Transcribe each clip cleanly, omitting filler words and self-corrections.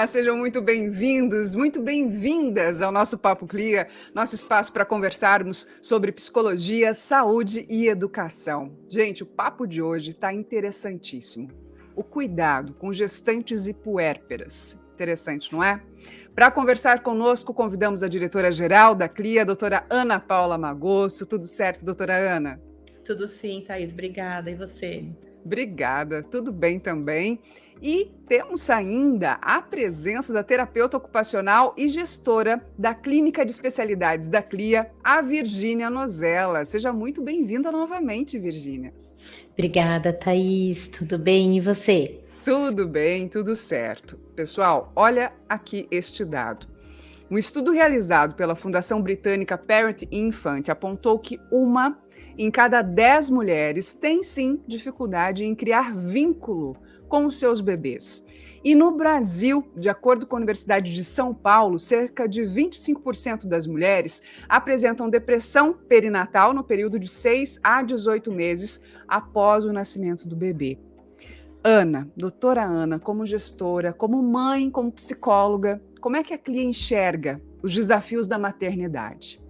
Sejam muito bem-vindos, muito bem-vindas ao nosso Papo Clia, nosso espaço para conversarmos sobre psicologia, saúde e educação. Gente, o papo de hoje está interessantíssimo. O cuidado com gestantes e puérperas. Interessante, não é? Para conversar conosco, convidamos a diretora-geral da CLIA, a doutora Ana Paula Magosso. Tudo certo, doutora Ana? Tudo sim, Thaís, obrigada. E você? Obrigada, tudo bem também. E temos ainda a presença da terapeuta ocupacional e gestora da Clínica de Especialidades da CLIA, a Virgínia Nozella. Seja muito bem-vinda novamente, Virgínia. Obrigada, Thaís. Tudo bem? E você? Tudo bem, tudo certo. Pessoal, olha aqui este dado. Um estudo realizado pela Fundação Britânica Parent Infant apontou que uma em cada 10 mulheres tem sim dificuldade em criar vínculo com os seus bebês. E no Brasil, de acordo com a Universidade de São Paulo, cerca de 25% das mulheres apresentam depressão perinatal no período de 6 a 18 meses após o nascimento do bebê. Ana, doutora Ana, como gestora, como mãe, como psicóloga, como é que a CLIA enxerga os desafios da maternidade?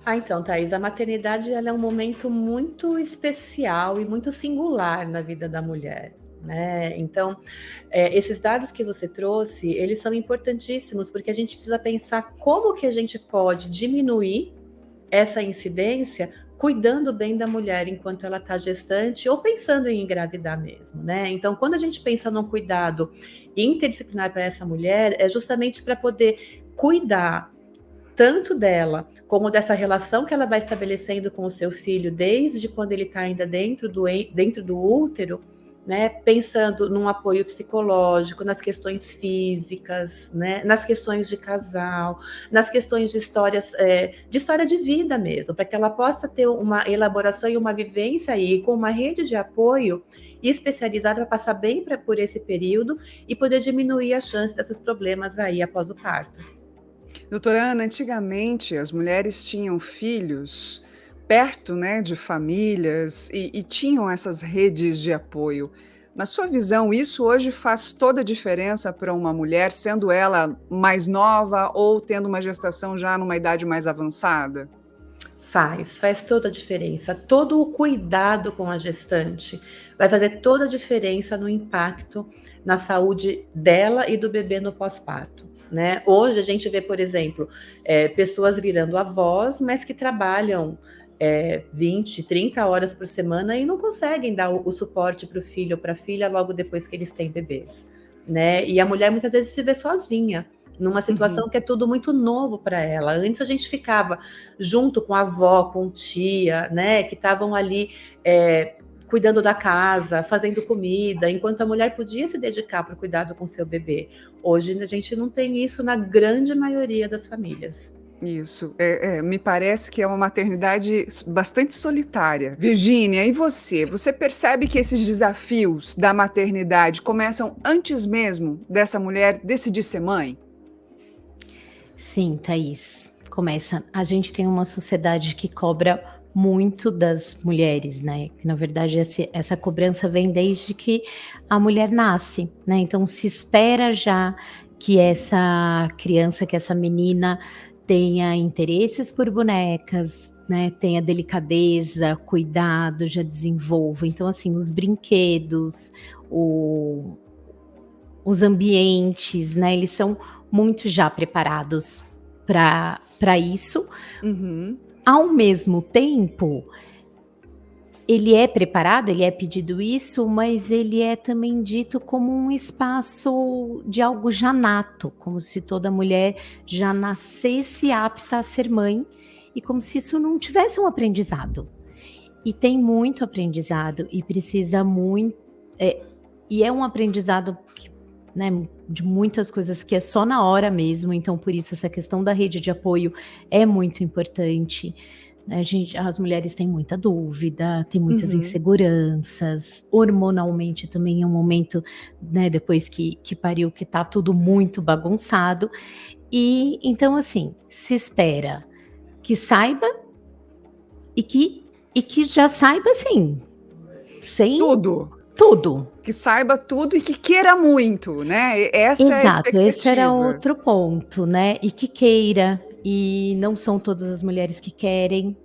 Então, Thaís, a maternidade ela é um momento muito especial e muito singular na vida da mulher, né? Então, esses dados que você trouxe, eles são importantíssimos, porque a gente precisa pensar como que a gente pode diminuir essa incidência cuidando bem da mulher enquanto ela está gestante ou pensando em engravidar mesmo, né? Então, quando a gente pensa num cuidado interdisciplinar para essa mulher, é justamente para poder cuidar tanto dela, como dessa relação que ela vai estabelecendo com o seu filho, desde quando ele está ainda dentro do útero, né? Pensando num apoio psicológico, nas questões físicas, né? Nas questões de casal, nas questões de história de vida mesmo, para que ela possa ter uma elaboração e uma vivência aí com uma rede de apoio especializada para passar bem por esse período e poder diminuir a chance desses problemas aí após o parto. Doutora Ana, antigamente as mulheres tinham filhos perto, né, de famílias e tinham essas redes de apoio. Na sua visão, isso hoje faz toda a diferença para uma mulher, sendo ela mais nova ou tendo uma gestação já numa idade mais avançada? Faz toda a diferença. Todo o cuidado com a gestante vai fazer toda a diferença no impacto na saúde dela e do bebê no pós-parto, né? Hoje a gente vê, por exemplo, pessoas virando avós, mas que trabalham 20, 30 horas por semana e não conseguem dar o suporte para o filho ou para a filha logo depois que eles têm bebês, né? E a mulher muitas vezes se vê sozinha numa situação que é tudo muito novo para ela. Antes a gente ficava junto com a avó, com tia, né, que estavam ali cuidando da casa, fazendo comida, enquanto a mulher podia se dedicar para o cuidado com seu bebê. Hoje a gente não tem isso na grande maioria das famílias. Isso, me parece que é uma maternidade bastante solitária. Virgínia, e você? Você percebe que esses desafios da maternidade começam antes mesmo dessa mulher decidir ser mãe? Sim, Thaís. Começa. A gente tem uma sociedade que cobra muito das mulheres, né? Que, na verdade, essa cobrança vem desde que a mulher nasce, né? Então, se espera já que essa criança, que essa menina tenha interesses por bonecas, né? Tenha delicadeza, cuidado, já desenvolva. Então, assim, os brinquedos, os ambientes, né? Eles são muito já preparados para isso. Uhum. Ao mesmo tempo, ele é preparado, ele é pedido isso, mas ele é também dito como um espaço de algo já nato, como se toda mulher já nascesse apta a ser mãe e como se isso não tivesse um aprendizado. E tem muito aprendizado e precisa muito... e é um aprendizado que, né, de muitas coisas que é só na hora mesmo, então por isso essa questão da rede de apoio é muito importante. As mulheres têm muita dúvida, têm muitas inseguranças, hormonalmente também é um momento, né, depois que pariu, que tá tudo muito bagunçado, e então assim, se espera que saiba e que já saiba assim, sem... Tudo. Tudo. Que saiba tudo e que queira muito, né? Essa é a Exato, esse era expectativa. outro ponto, né, e que queira, e não são todas as mulheres que querem,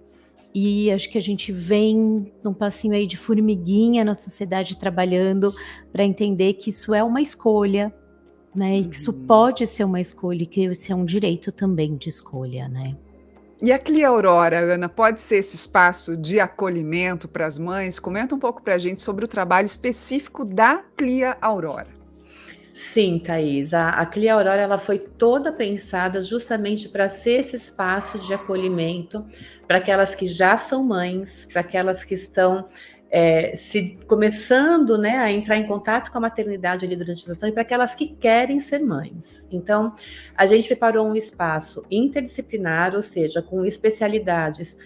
e acho que a gente vem num passinho aí de formiguinha na sociedade trabalhando para entender que isso é uma escolha, né, e que isso pode ser uma escolha e que isso é um direito também de escolha, né. E a Clia Aurora, Ana, pode ser esse espaço de acolhimento para as mães? Comenta um pouco para a gente sobre o trabalho específico da Clia Aurora. Sim, Thaís, a Clia Aurora ela foi toda pensada justamente para ser esse espaço de acolhimento para aquelas que já são mães, para aquelas que estão se começando, né, a entrar em contato com a maternidade ali durante a gestação e para aquelas que querem ser mães. Então, a gente preparou um espaço interdisciplinar, ou seja, com especialidades,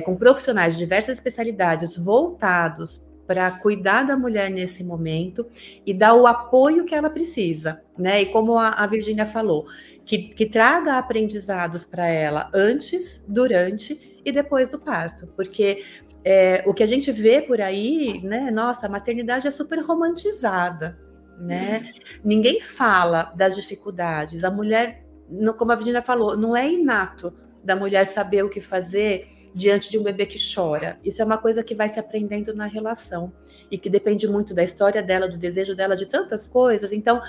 com profissionais de diversas especialidades voltados para cuidar da mulher nesse momento e dar o apoio que ela precisa, né? E como a Virgínia falou, que traga aprendizados para ela antes, durante e depois do parto, porque o que a gente vê por aí, né? Nossa, a maternidade é super romantizada, né? Ninguém fala das dificuldades. A mulher, como a Virgínia falou, não é inato da mulher saber o que fazer diante de um bebê que chora. Isso é uma coisa que vai se aprendendo na relação e que depende muito da história dela, do desejo dela, de tantas coisas. Então,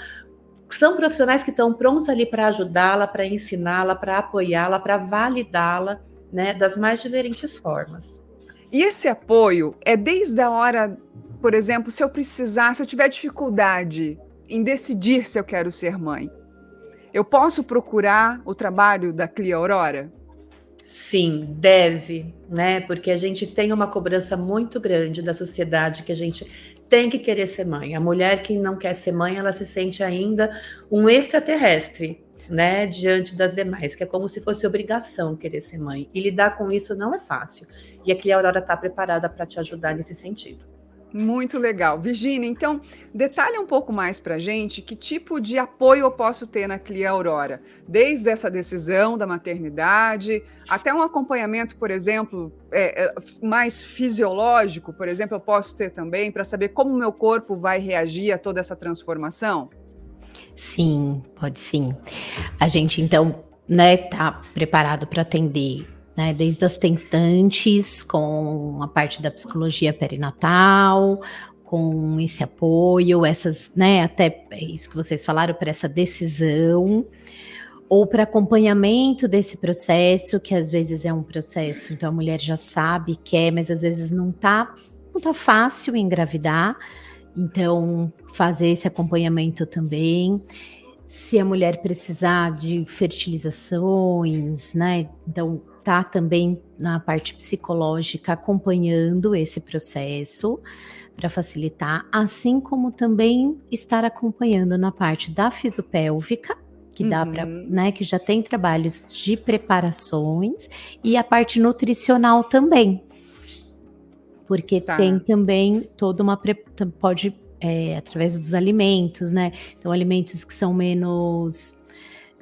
são profissionais que estão prontos ali para ajudá-la, para ensiná-la, para apoiá-la, para validá-la, né, das mais diferentes formas. E esse apoio é desde a hora, por exemplo, se eu precisar, se eu tiver dificuldade em decidir se eu quero ser mãe, eu posso procurar o trabalho da Clia Aurora? Sim, deve, né? Porque a gente tem uma cobrança muito grande da sociedade que a gente tem que querer ser mãe. A mulher que não quer ser mãe, ela se sente ainda um extraterrestre, né? Diante das demais, que é como se fosse obrigação querer ser mãe. E lidar com isso não é fácil. E aqui a Aurora está preparada para te ajudar nesse sentido. Muito legal. Virgínia, então, detalhe um pouco mais para a gente que tipo de apoio eu posso ter na Clia Aurora, desde essa decisão da maternidade, até um acompanhamento, por exemplo, mais fisiológico, por exemplo, eu posso ter também para saber como o meu corpo vai reagir a toda essa transformação? Sim, pode sim. A gente então, né, tá preparado para atender, né, desde as tentantes, com a parte da psicologia perinatal, com esse apoio, essas, né, até isso que vocês falaram, para essa decisão, ou para acompanhamento desse processo, que às vezes é um processo, então a mulher já sabe, quer, mas às vezes não tá fácil engravidar, então fazer esse acompanhamento também. Se a mulher precisar de fertilizações, né, então tá também na parte psicológica acompanhando esse processo para facilitar, assim como também estar acompanhando na parte da fisopélvica, que dá para, né, que já tem trabalhos de preparações, e a parte nutricional também, porque tem também toda uma pode através dos alimentos, né? Então, alimentos que são menos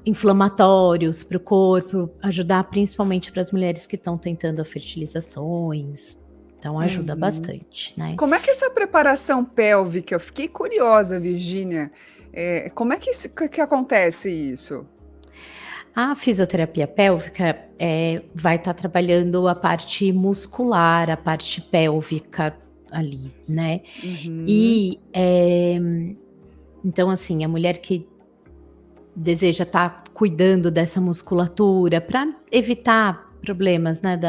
inflamatórios para o corpo, ajudar principalmente para as mulheres que estão tentando fertilizações. Então, ajuda bastante, né? Como é que essa preparação pélvica? Eu fiquei curiosa, Virgínia. Como é que acontece isso? A fisioterapia pélvica vai estar trabalhando a parte muscular, a parte pélvica ali, né? E então, assim, a mulher que deseja estar cuidando dessa musculatura para evitar problemas, né,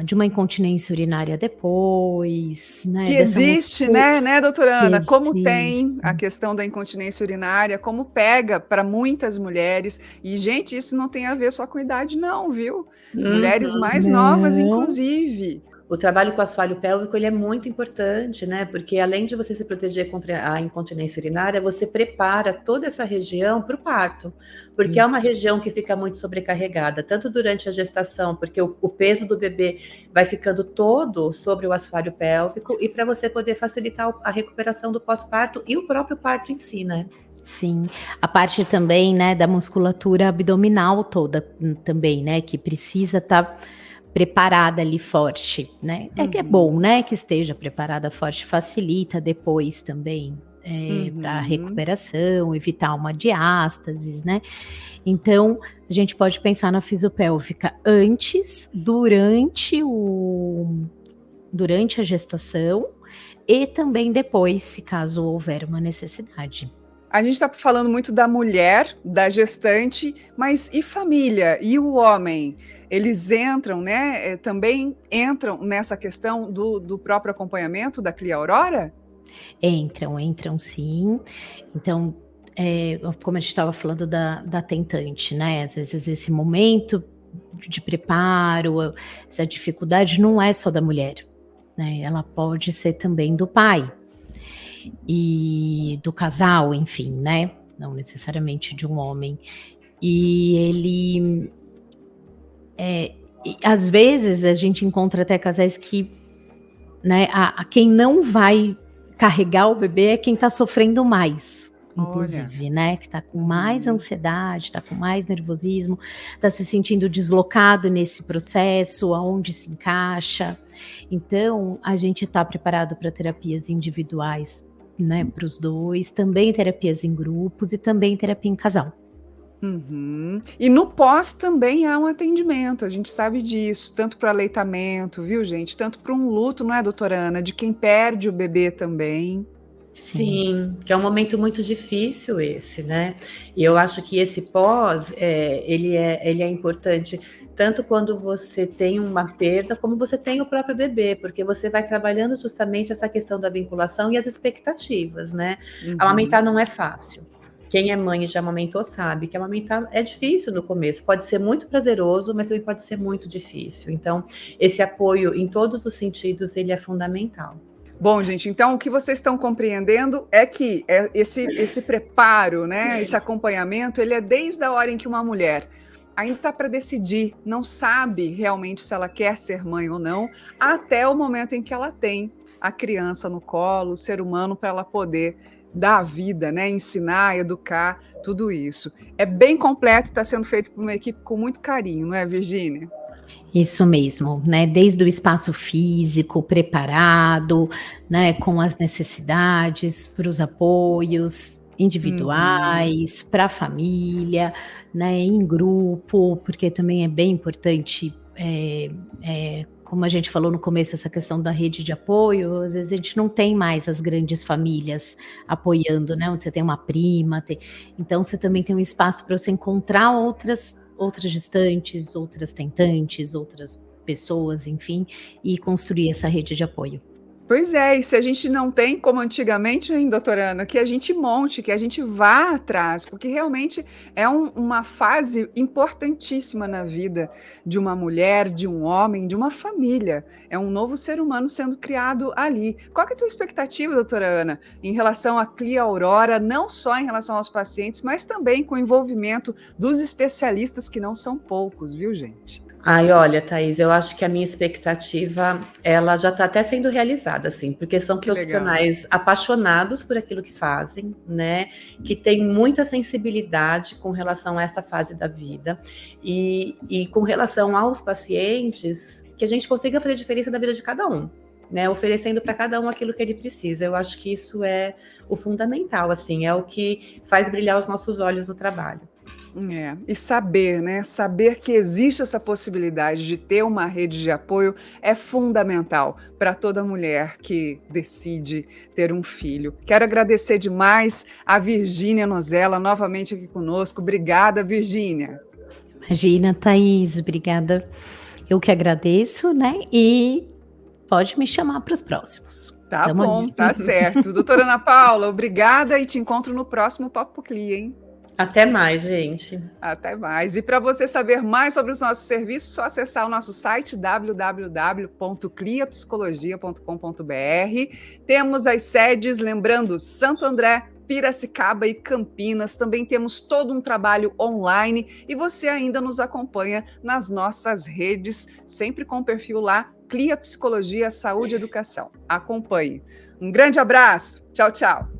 de uma incontinência urinária depois, né? Que existe, né, doutora Ana? Como tem a questão da incontinência urinária, como pega para muitas mulheres. E, gente, isso não tem a ver só com idade, não, viu? Mulheres mais novas, inclusive. O trabalho com o assoalho pélvico ele é muito importante, né? Porque além de você se proteger contra a incontinência urinária, você prepara toda essa região para o parto. Porque é uma região que fica muito sobrecarregada, tanto durante a gestação, porque o peso do bebê vai ficando todo sobre o assoalho pélvico, e para você poder facilitar a recuperação do pós-parto e o próprio parto em si, né? Sim, a parte também, né, da musculatura abdominal toda também, né, que precisa estar preparada ali forte, né? É que é bom, né, que esteja preparada forte, facilita depois também para a recuperação, evitar uma diástase, né? Então, a gente pode pensar na fisiopélvica antes, durante a gestação e também depois, se caso houver uma necessidade. A gente está falando muito da mulher, da gestante, mas e família? E o homem? Eles entram, né? Também entram nessa questão do próprio acompanhamento da Clia Aurora? Entram sim. Então, como a gente estava falando da tentante, né? Às vezes esse momento de preparo, essa dificuldade não é só da mulher, né? Ela pode ser também do pai e do casal, enfim, né? Não necessariamente de um homem. E ele, às vezes a gente encontra até casais que, né? A quem não vai carregar o bebê é quem está sofrendo mais, inclusive, né? Que está com mais ansiedade, está com mais nervosismo, está se sentindo deslocado nesse processo, aonde se encaixa. Então, a gente está preparado para terapias individuais, né, para os dois, também terapias em grupos e também terapia em casal. E no pós também há um atendimento, a gente sabe disso, tanto para aleitamento, viu, gente? Tanto para um luto, não é, doutora Ana? De quem perde o bebê também. Sim, que é um momento muito difícil esse, né? E eu acho que esse pós, ele é importante tanto quando você tem uma perda, como você tem o próprio bebê, porque você vai trabalhando justamente essa questão da vinculação e as expectativas, né? Amamentar não é fácil. Quem é mãe e já amamentou sabe que amamentar é difícil no começo, pode ser muito prazeroso, mas também pode ser muito difícil. Então, esse apoio em todos os sentidos, ele é fundamental. Bom, gente, então o que vocês estão compreendendo é que esse preparo, né, esse acompanhamento, ele é desde a hora em que uma mulher ainda está para decidir, não sabe realmente se ela quer ser mãe ou não, até o momento em que ela tem a criança no colo, o ser humano, para ela poder dar a vida, né, ensinar, educar, tudo isso. É bem completo, está sendo feito por uma equipe com muito carinho, não é, Virgínia? Isso mesmo, né? Desde o espaço físico preparado, né? Com as necessidades para os apoios individuais, para a família, né? Em grupo, porque também é bem importante, como a gente falou no começo, essa questão da rede de apoio. Às vezes a gente não tem mais as grandes famílias apoiando, né? Onde você tem uma prima, então você também tem um espaço para você encontrar outras gestantes, outras tentantes, outras pessoas, enfim, e construir essa rede de apoio. Pois é, e se a gente não tem, como antigamente, hein, doutora Ana, que a gente monte, que a gente vá atrás, porque realmente é uma fase importantíssima na vida de uma mulher, de um homem, de uma família. É um novo ser humano sendo criado ali. Qual que é a tua expectativa, doutora Ana, em relação à Clia Aurora, não só em relação aos pacientes, mas também com o envolvimento dos especialistas, que não são poucos, viu, gente? Ai, olha, Thaís, eu acho que a minha expectativa, ela já está até sendo realizada, assim, porque são profissionais apaixonados por aquilo que fazem, né, que tem muita sensibilidade com relação a essa fase da vida e com relação aos pacientes, que a gente consiga fazer diferença na vida de cada um, né, oferecendo para cada um aquilo que ele precisa. Eu acho que isso é o fundamental, assim, é o que faz brilhar os nossos olhos no trabalho. E saber, né? Saber que existe essa possibilidade de ter uma rede de apoio é fundamental para toda mulher que decide ter um filho. Quero agradecer demais a Virgínia Nozella, novamente aqui conosco. Obrigada, Virgínia. Imagina, Thaís, obrigada. Eu que agradeço, né? E pode me chamar para os próximos. Tá bom, tá certo. Doutora Ana Paula, obrigada e te encontro no próximo Papo Clia, hein? Até mais, gente. Até mais. E para você saber mais sobre os nossos serviços, só acessar o nosso site www.cliapsicologia.com.br. Temos as sedes, lembrando, Santo André, Piracicaba e Campinas. Também temos todo um trabalho online e você ainda nos acompanha nas nossas redes, sempre com o perfil lá, Clia Psicologia, Saúde e Educação. Acompanhe. Um grande abraço. Tchau, tchau.